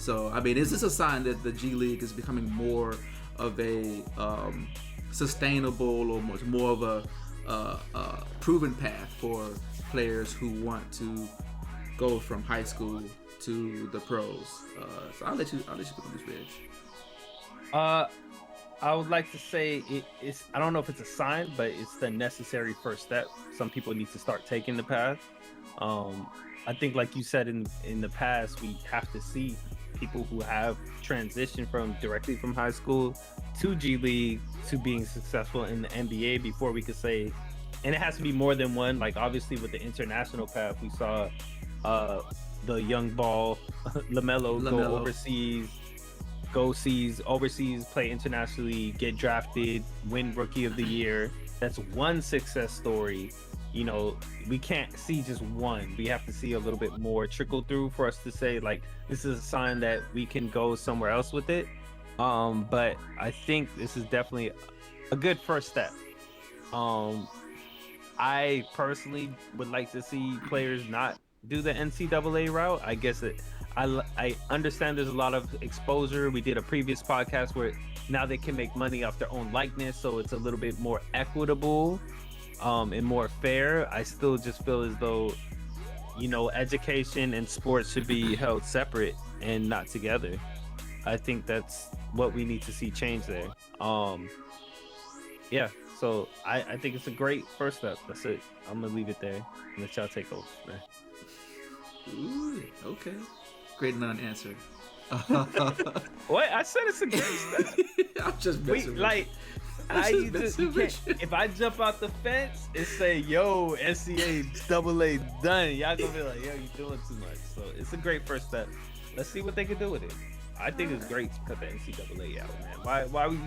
So I mean, is this a sign that the G League is becoming more of a sustainable or much more of a proven path for players who want to go from high school to the pros? So I'll let you pick up this, Reg. I would like to say it's. I don't know if it's a sign, but it's the necessary first step. Some people need to start taking the path. I think, like you said in the past, we have to see people who have transitioned from directly from high school to G League to being successful in the NBA before we could say. And it has to be more than one. Like obviously with the international path, we saw the young ball LaMelo go overseas. Overseas, play internationally, get drafted, win Rookie of the Year. That's one success story. You know, we can't see just one. We have to see a little bit more trickle through for us to say like this is a sign that we can go somewhere else with it. But I think this is definitely a good first step. I personally would like to see players not do the NCAA route. I guess I understand there's a lot of exposure. We did a previous podcast where now they can make money off their own likeness, so it's a little bit more equitable and more fair. I still just feel as though, you know, education and sports should be held separate and not together. I think that's what we need to see change there. Yeah, so I think it's a great first step. That's it. I'm gonna leave it there and let y'all take over, man. Ooh, okay. Great non-answer. What? I said it's a great step. I'm just messing with like, you can't, if I jump out the fence and say, yo, NCAA done, y'all gonna be like, yo, you doing too much. So it's a great first step. Let's see what they can do with it. I think it's great to cut the NCAA out, man. Why are we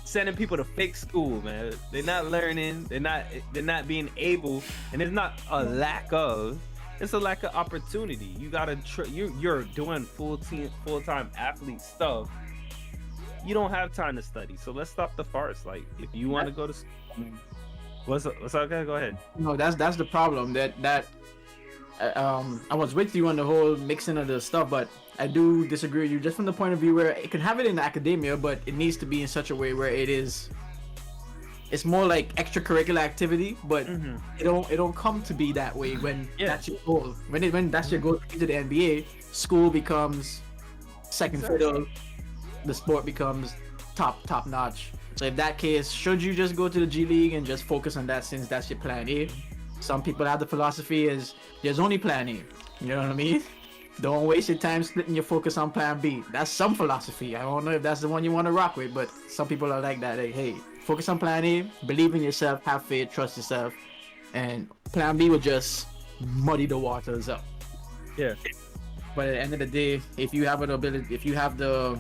sending people to fake school, man? They're not learning. They're not being able, and it's not a lack of. It's a lack of opportunity. You gotta you're doing full-time athlete stuff. You don't have time to study. So let's stop the farce. Like if you want to go to school, what's okay? Go ahead. No, that's the problem. That I was with you on the whole mixing of the stuff, but I do disagree with you just from the point of view where it can have it in academia, but it needs to be in such a way where it's more like extracurricular activity, but it don't come to be that way when that's your goal. When that's your goal to the NBA, school becomes second fiddle, the sport becomes top notch. So if that case, should you just go to the G League and just focus on that since that's your plan A? Some people have the philosophy is there's only plan A. You know what I mean? Don't waste your time splitting your focus on plan B. That's some philosophy. I don't know if that's the one you want to rock with, but some people are like that. Like, hey, focus on plan A, believe in yourself, have faith, trust yourself, and plan B will just muddy the waters up. Yeah. But at the end of the day, if you have an ability, if you have the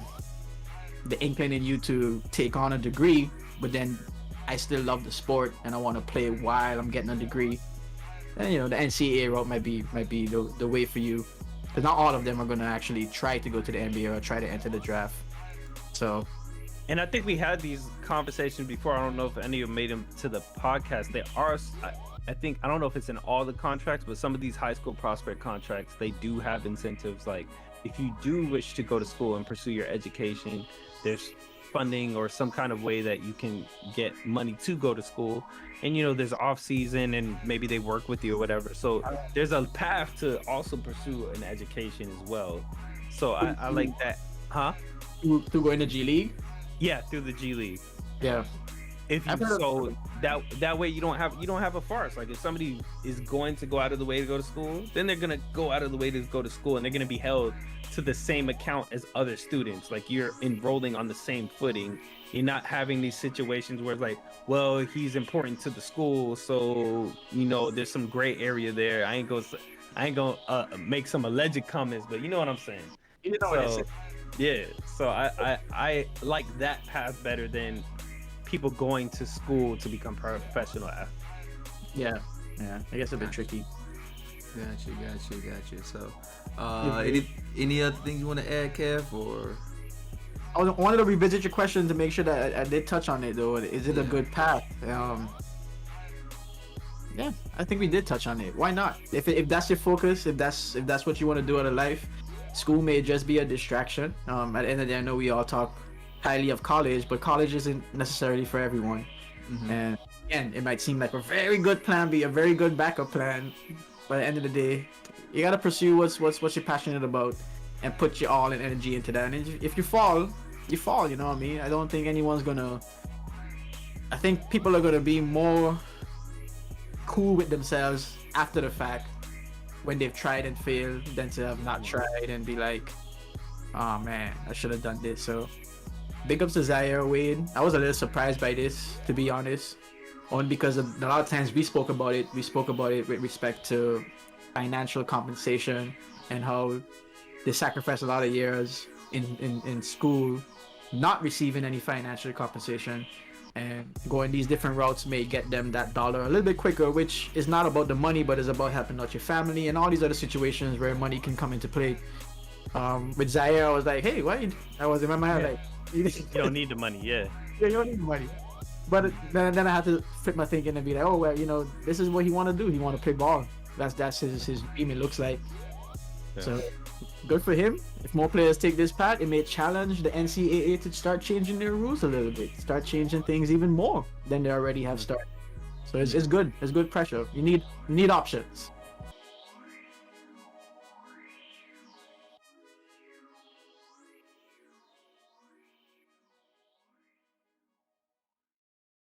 inkling in you to take on a degree, but then I still love the sport and I want to play while I'm getting a degree, then you know the NCAA route might be the way for you. Because not all of them are going to actually try to go to the NBA or try to enter the draft. So. And I think we had these conversations before. I don't know if any of them made them to the podcast. They are, I think, I don't know if it's in all the contracts, but some of these high school prospect contracts, they do have incentives. Like if you do wish to go to school and pursue your education, there's funding or some kind of way that you can get money to go to school. And, you know, there's off season and maybe they work with you or whatever. So there's a path to also pursue an education as well. So I like that. Huh? To go in the G League? Yeah, through the G League. Yeah. If you so that way you don't have a farce. Like if somebody is going to go out of the way to go to school, then they're gonna go out of the way to go to school and they're gonna be held to the same account as other students. Like you're enrolling on the same footing. You're not having these situations where it's like, well, he's important to the school, so you know there's some gray area there. I ain't gonna make some alleged comments, but you know what I'm saying. You know what I'm saying. Yeah, so I like that path better than people going to school to become professional athletes. Yeah, I guess a bit tricky. Gotcha. So, any other things you want to add, Kev, or? I wanted to revisit your question to make sure that I did touch on it though. Is it a good path? Yeah, I think we did touch on it. Why not? If that's your focus, if that's what you want to do out of life, school may just be a distraction. At the end of the day, I know we all talk highly of college, but college isn't necessarily for everyone. And again, it might seem like a very good plan B, a very good backup plan, but at the end of the day, you gotta pursue what you're passionate about and put your all and energy into that. And if you fall, you fall. You know what I mean? I don't think anyone's gonna. I think people are gonna be more cool with themselves after the fact when they've tried and failed than to have not tried and be like, oh man, I should have done this. So big ups to Zaire Wade. I was a little surprised by this, to be honest, only because a lot of times we spoke about it with respect to financial compensation and how they sacrifice a lot of years in school not receiving any financial compensation, and going these different routes may get them that dollar a little bit quicker, which is not about the money, but is about helping out your family and all these other situations where money can come into play. With Zaire, I was like, hey, why? I was in my mind like, you don't need the money, yeah, you don't need the money. But then I had to flip my thinking and be like, oh well, this is what he want to do. He want to play ball. That's his dream. It looks like. Yeah. So good for him. If more players take this path, it may challenge the NCAA to start changing their rules a little bit, start changing things even more than they already have started. So it's good. It's good pressure. You need options.